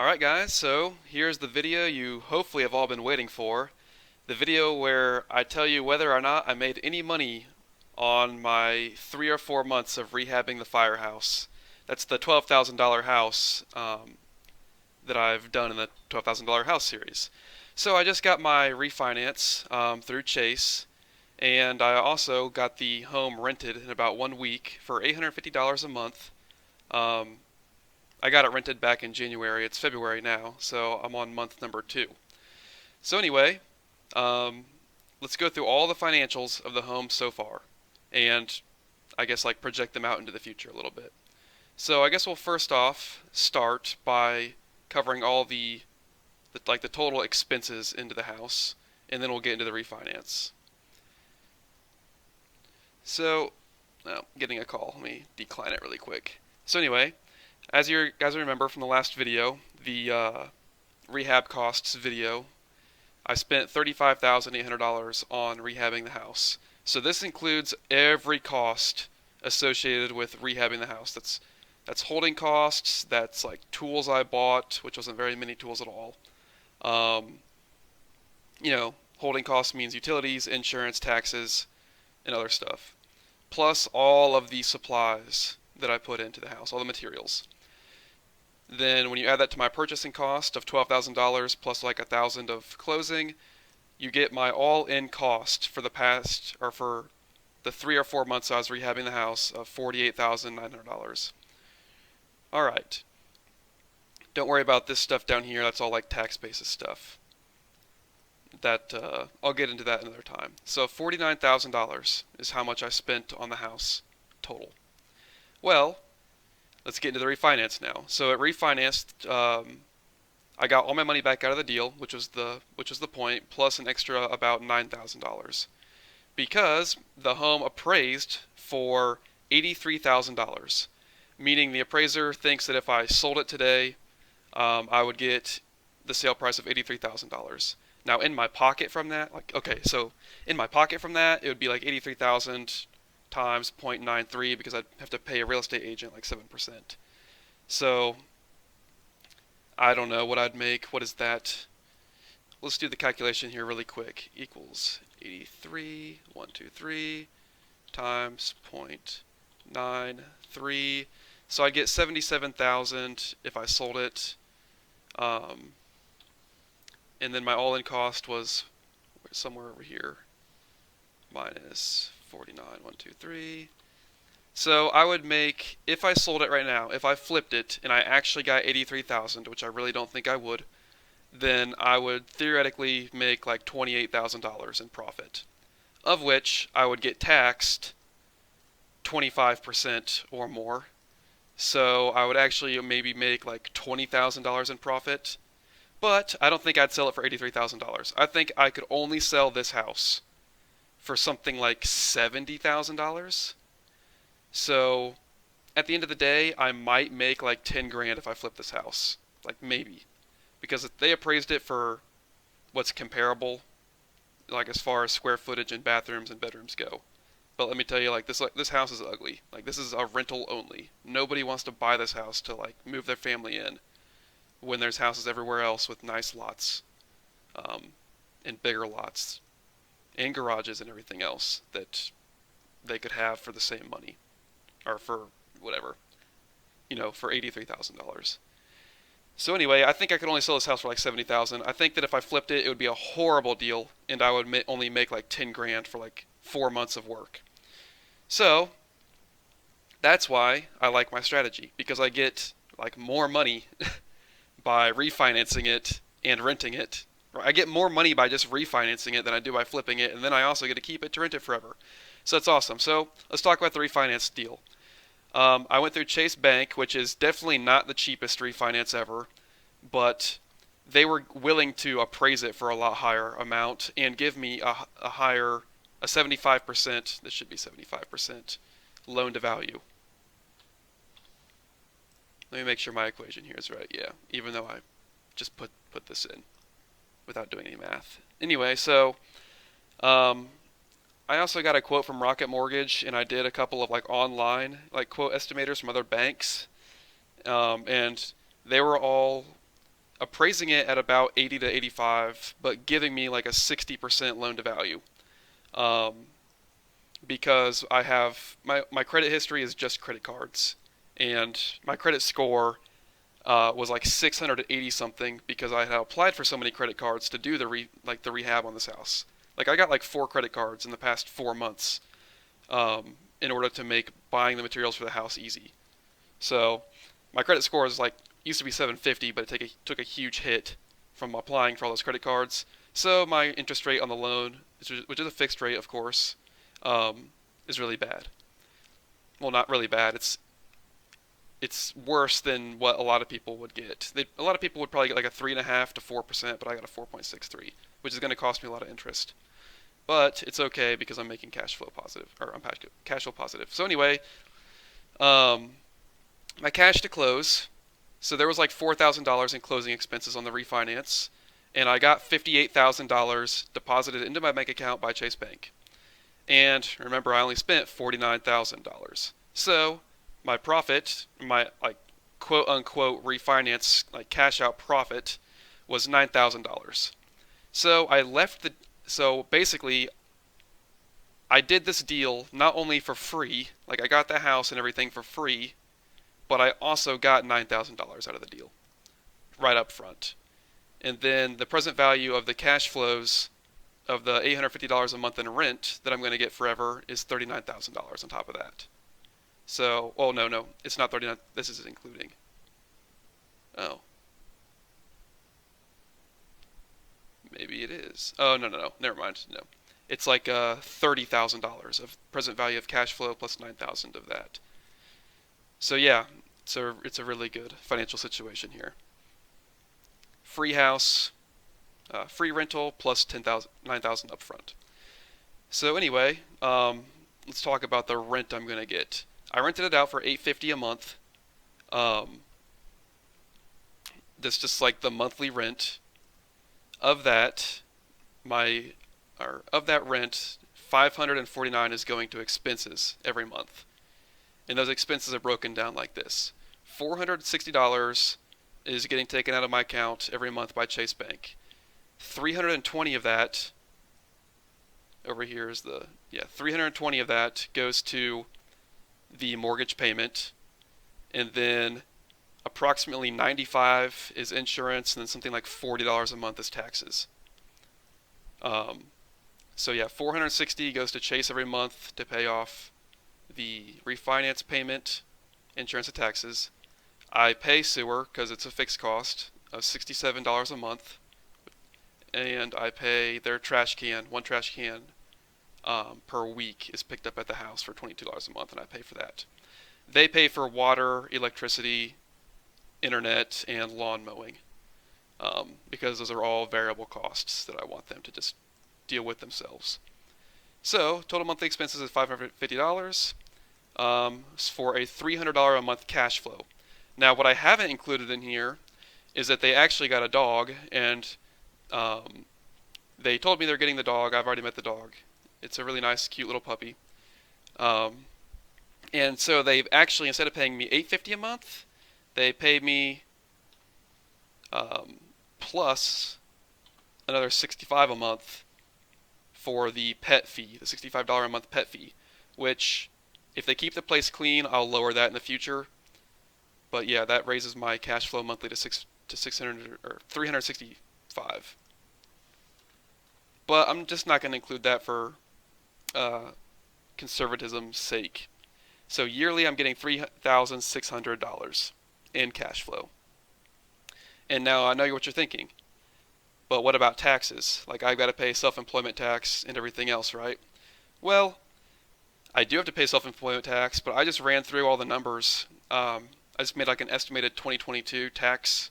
Alright guys, so here's the video you hopefully have all been waiting for. The video where I tell you whether or not I made any money on my 3 or 4 months of rehabbing the firehouse. That's the $12,000 house that I've done in the $12,000 house series. So I just got my refinance through Chase, and I also got the home rented in about 1 week for $850 a month. Um, I got it rented back in January. It's February now, so I'm on month number 2. So anyway, um, let's go through all the financials of the home so far, and I guess like project them out into the future a little bit. So I guess we'll first off start by covering all the total expenses into the house, and then we'll get into the refinance. So, getting a call. Let me decline it really quick. So anyway, as you guys remember from the last video, the rehab costs video, I spent $35,800 on rehabbing the house. So this includes every cost associated with rehabbing the house. That's holding costs, that's like tools I bought, which wasn't very many tools at all. Um, Holding costs means utilities, insurance, taxes, and other stuff. Plus all of the supplies that I put into the house, all the materials. Then when you add that to my purchasing cost of $12,000 plus like $1,000 of closing, you get my all-in cost for the 3 or 4 months I was rehabbing the house of $48,900. All right. Don't worry about this stuff down here. That's all like tax basis stuff. I'll get into that another time. So $49,000 is how much I spent on the house total. Well, let's get into the refinance now. So at Refinanced, I got all my money back out of the deal, which was the point, plus an extra about $9,000, because the home appraised for $83,000, meaning the appraiser thinks that if I sold it today, I would get the sale price of $83,000. Now in my pocket from that, in my pocket from that, it would be like 83,000 times 0.93 because I'd have to pay a real estate agent like 7%. So I don't know what I'd make. What is that? Let's do the calculation here really quick. Equals 123 times 0.93. So I'd get 77,000 if I sold it. And then my all-in cost was somewhere over here. Minus 49,123. So I would make, if I sold it right now, if I flipped it and I actually got 83,000, which I really don't think I would, then I would theoretically make like $28,000 in profit, of which I would get taxed 25% or more. So I would actually maybe make like $20,000 in profit, but I don't think I'd sell it for $83,000. I think I could only sell this house for something like $70,000. So at the end of the day, I might make like 10 grand if I flip this house. Like maybe. Because they appraised it for what's comparable, like as far as square footage and bathrooms and bedrooms go. But let me tell you, this house is ugly. Like this is a rental only. Nobody wants to buy this house to like move their family in when there's houses everywhere else with nice lots, and bigger lots, and garages and everything else that they could have for the same money, or for whatever, for $83,000. So anyway, I think I could only sell this house for like 70,000. I think that if I flipped it, it would be a horrible deal, and I would only make like 10 grand for like 4 months of work. So that's why I like my strategy, because I get like more money by refinancing it and renting it. I get more money by just refinancing it than I do by flipping it, and then I also get to keep it to rent it forever. So that's awesome. So let's talk about the refinance deal. I went through Chase Bank, which is definitely not the cheapest refinance ever, but they were willing to appraise it for a lot higher amount and give me a 75%, this should be 75% loan to value. Let me make sure my equation here is right. Yeah, even though I just put this in without doing any math. Anyway, so I also got a quote from Rocket Mortgage, and I did a couple of like online like quote estimators from other banks, and they were all appraising it at about 80 to 85, but giving me like a 60% loan to value. Um, because I have my credit history is just credit cards, and my credit score was like 680 something because I had applied for so many credit cards to do the rehab on this house. Like I got like 4 credit cards in the past 4 months in order to make buying the materials for the house easy. So my credit score is like used to be 750, but it took a huge hit from applying for all those credit cards. So my interest rate on the loan, which is a fixed rate, of course, um, is really bad. Well, not really bad. It's worse than what a lot of people would get. A lot of people would probably get like a 3.5 to 4%, but I got a 4.63, which is going to cost me a lot of interest. But it's okay because I'm making cash flow positive, or I'm cash flow positive. So anyway, um, my cash to close. So there was like $4,000 in closing expenses on the refinance, and I got $58,000 deposited into my bank account by Chase Bank. And remember, I only spent $49,000. So my profit, my like quote unquote refinance like cash out profit, was $9,000. So I left the so basically I did this deal not only for free, like I got the house and everything for free, but I also got $9,000 out of the deal right up front. And then the present value of the cash flows of the $850 a month in rent that I'm going to get forever is $39,000 on top of that. So, oh no, it's not 39. This is including. Oh, maybe it is. Oh no, never mind. No, it's like $30,000 of present value of cash flow plus 9,000 of that. So yeah, it's a really good financial situation here. Free house, free rental plus 10,000, 9,000 upfront. So anyway, let's talk about the rent I'm gonna get. I rented it out for $850 a month. Um, that's just like the monthly rent. Of that, of that rent, 549 is going to expenses every month, and those expenses are broken down like this: $460 is getting taken out of my account every month by Chase Bank. 320 of that over here is the 320 of that goes to the mortgage payment, and then approximately 95 is insurance, and then something like $40 a month is taxes. Um, so yeah, 460 goes to Chase every month to pay off the refinance payment, insurance, and taxes. I pay sewer because it's a fixed cost of $67 a month, and I pay their trash can. One trash can per week is picked up at the house for $22 a month, and I pay for that. They pay for water, electricity, internet, and lawn mowing, because those are all variable costs that I want them to just deal with themselves. So total monthly expenses is $550 for a $300 a month cash flow. Now what I haven't included in here is that they actually got a dog, and they told me they're getting the dog. I've already met the dog. It's a really nice, cute little puppy. Um, and so they've actually, instead of paying me $850 a month, they pay me plus another $65 a month for the pet fee, the $65 a month pet fee, which if they keep the place clean, I'll lower that in the future. But yeah, that raises my cash flow monthly to 600 or 365. But I'm just not going to include that for conservatism's sake. So yearly, I'm getting $3,600 in cash flow. And now I know what you're thinking. But what about taxes? Like I've got to pay self-employment tax and everything else, right? Well, I do have to pay self-employment tax, but I just ran through all the numbers. I just made like an estimated 2022 tax,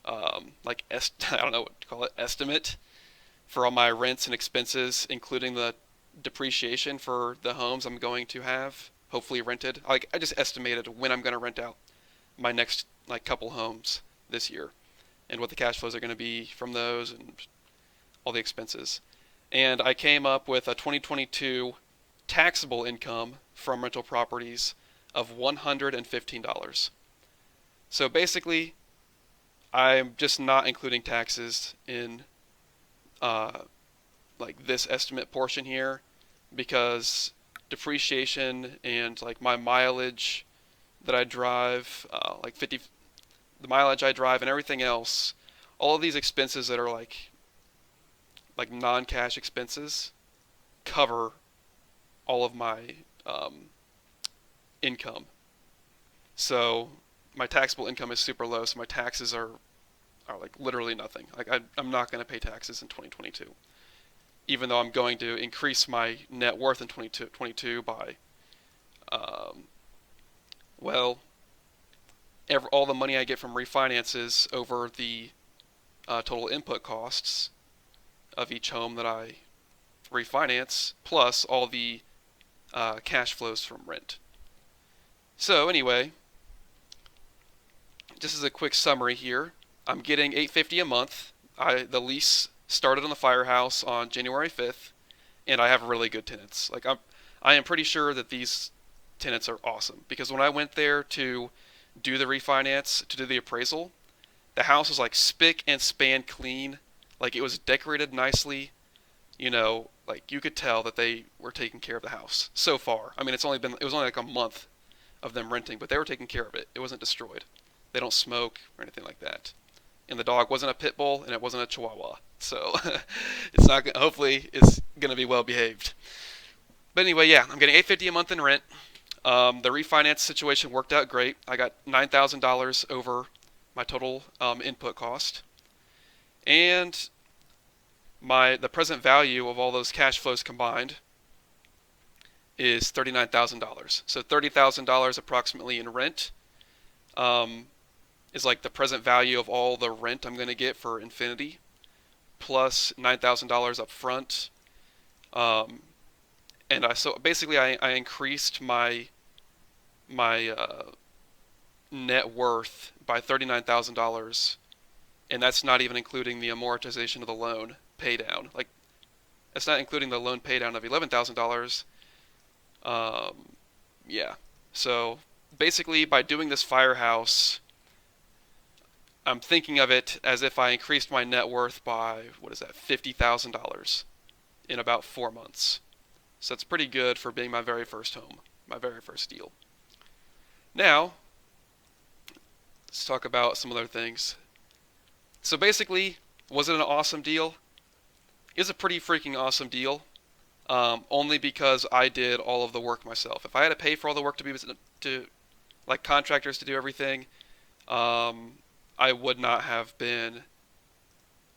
I don't know what to call it, estimate for all my rents and expenses, including the depreciation for the homes I'm going to have, hopefully rented. Like I just estimated when I'm going to rent out my next like couple homes this year, and what the cash flows are going to be from those, and all the expenses. And I came up with a 2022 taxable income from rental properties of $115. So basically, I'm just not including taxes in uh, like this estimate portion here because depreciation and like my mileage that I drive, like 50, the mileage I drive and everything else, all of these expenses that are like non-cash expenses cover all of my um, income. So my taxable income is super low, so my taxes are like literally nothing. Like I'm not going to pay taxes in 2022, even though I'm going to increase my net worth in 2022 by, um, well, all the money I get from refinances over the total input costs of each home that I refinance, plus all the cash flows from rent. So anyway, just as a quick summary here, I'm getting $850 a month. The lease started on the firehouse on January 5th, and I have really good tenants. I am pretty sure that these tenants are awesome because when I went there to do the refinance, to do the appraisal, the house was like spick and span clean. Like it was decorated nicely. Like you could tell that they were taking care of the house so far. I mean, it was only like a month of them renting, but they were taking care of it. It wasn't destroyed. They don't smoke or anything like that. And the dog wasn't a pit bull and it wasn't a chihuahua. So it's not. Hopefully, it's gonna be well behaved. But anyway, yeah, I'm getting $850 a month in rent. The refinance situation worked out great. I got $9,000 over my total input cost, and the present value of all those cash flows combined is $39,000. So $30,000 approximately in rent um, is like the present value of all the rent I'm going to get for Infinity, plus $9,000 up front. Um, and so basically I increased my net worth by $39,000, and that's not even including the amortization of the loan pay down. Like that's not including the loan pay down of $11,000. Um, yeah. So basically, by doing this firehouse, I'm thinking of it as if I increased my net worth by, what is that, $50,000 in about 4 months. So that's pretty good for being my very first home, my very first deal. Now, let's talk about some other things. So basically, was it an awesome deal? It was a pretty freaking awesome deal. Only because I did all of the work myself. If I had to pay for all the work to like contractors to do everything, um, I would not have been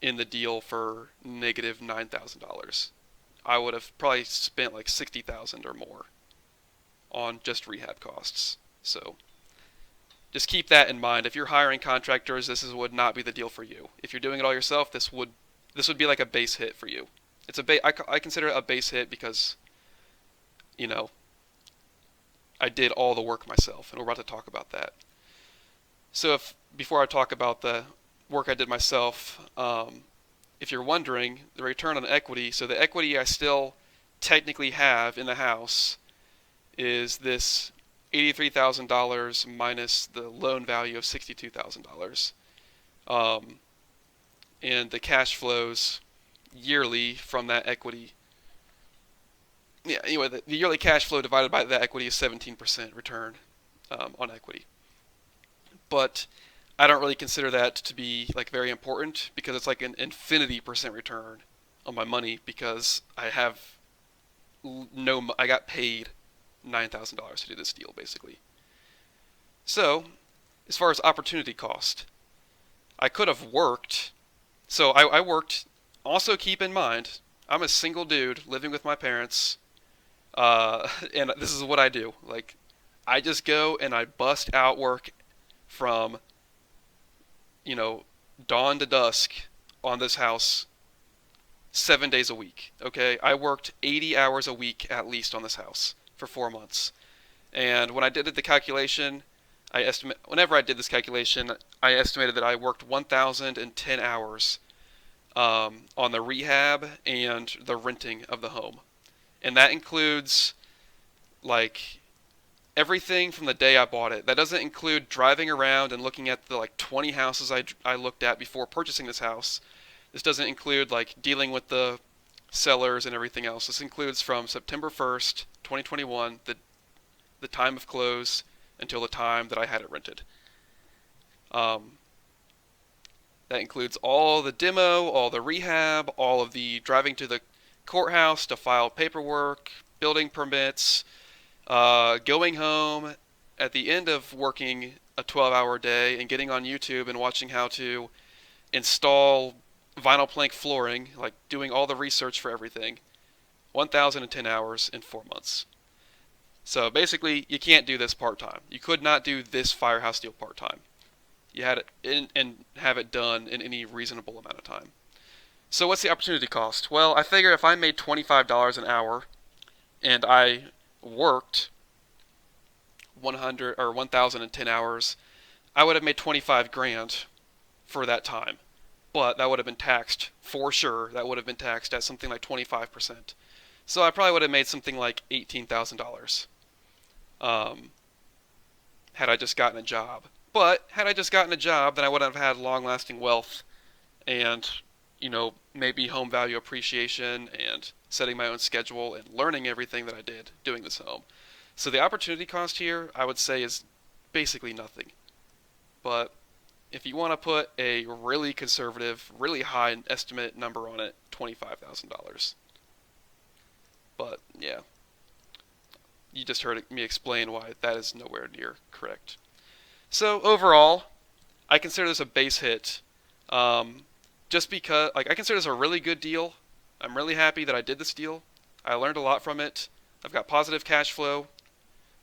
in the deal for negative $9,000. I would have probably spent like 60,000 or more on just rehab costs. So just keep that in mind. If you're hiring contractors, would not be the deal for you. If you're doing it all yourself, this would be like a base hit for you. I consider it a base hit because you know I did all the work myself, and we're about to talk about that. So if before I talk about the work I did myself, if you're wondering, the return on equity, so the equity I still technically have in the house is this $83,000 minus the loan value of $62,000. Um, and the cash flows yearly from that equity. Yeah, anyway, the yearly cash flow divided by that equity is 17% return on equity. But I don't really consider that to be like very important because it's like an infinity percent return on my money because I got paid $9,000 to do this deal basically. So, as far as opportunity cost, I could have worked. So I worked. Also, keep in mind, I'm a single dude living with my parents, and this is what I do. Like, I just go and I bust out work from you know, dawn to dusk on this house 7 days a week. Okay, I worked 80 hours a week at least on this house for 4 months. And when I did the calculation, whenever I did this calculation, I estimated that I worked 1,010 hours on the rehab and the renting of the home, and that includes like everything from the day I bought it. That doesn't include driving around and looking at the like 20 houses I looked at before purchasing this house. This doesn't include like dealing with the sellers and everything else. This includes from September 1st, 2021, the time of close until the time that I had it rented. Um, that includes all the demo, all the rehab, all of the driving to the courthouse to file paperwork, building permits, going home at the end of working a 12-hour day and getting on YouTube and watching how to install vinyl plank flooring, like doing all the research for everything. 1,010 hours in 4 months. So basically, you can't do this part-time. You could not do this firehouse deal part-time. You had it in, and have it done in any reasonable amount of time. So what's the opportunity cost? Well, I figure if I made $25 an hour and I worked 100 or 1,010 hours, I would have made 25 grand for that time. But that would have been taxed for sure. That would have been taxed at something like 25%. So I probably would have made something like $18,000 had I just gotten a job. But had I just gotten a job, then I would have had long-lasting wealth and, maybe home value appreciation and setting my own schedule and learning everything that I did doing this home. So the opportunity cost here, I would say, is basically nothing. But if you want to put a really conservative, really high estimate number on it, $25,000. But yeah, you just heard me explain why that is nowhere near correct. So overall, I consider this a base hit. Just because, like, I consider this a really good deal. I'm really happy that I did this deal. I learned a lot from it. I've got positive cash flow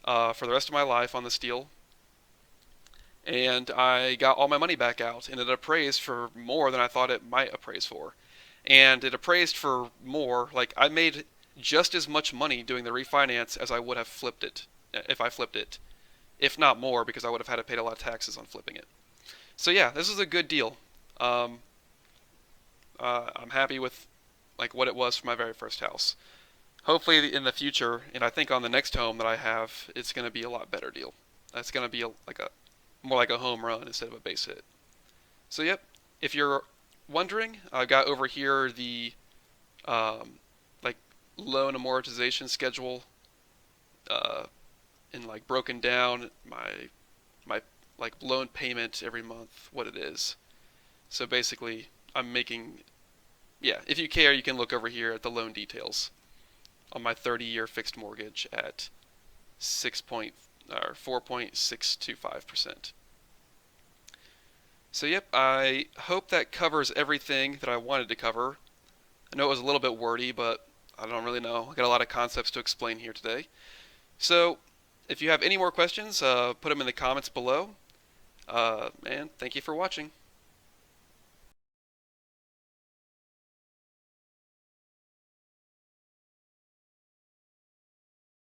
for the rest of my life on this deal. And I got all my money back out, and it appraised for more than I thought it might appraise for. And it appraised for more, like, I made just as much money doing the refinance as I would have flipped it, if I flipped it. If not more, because I would have had to pay a lot of taxes on flipping it. So yeah, this is a good deal. I'm happy with like what it was for my very first house. Hopefully in the future, and I think on the next home that I have, it's going to be a lot better deal. That's going to be like a more like a home run instead of a base hit. So yep, if you're wondering, I've got over here the like loan amortization schedule, and like broken down my like loan payment every month, what it is. So basically, I'm making, yeah, if you care, you can look over here at the loan details on my 30-year fixed mortgage at 4.625%. So yep, I hope that covers everything that I wanted to cover. I know it was a little bit wordy, but I don't really know. I got a lot of concepts to explain here today. So if you have any more questions, put them in the comments below. And thank you for watching.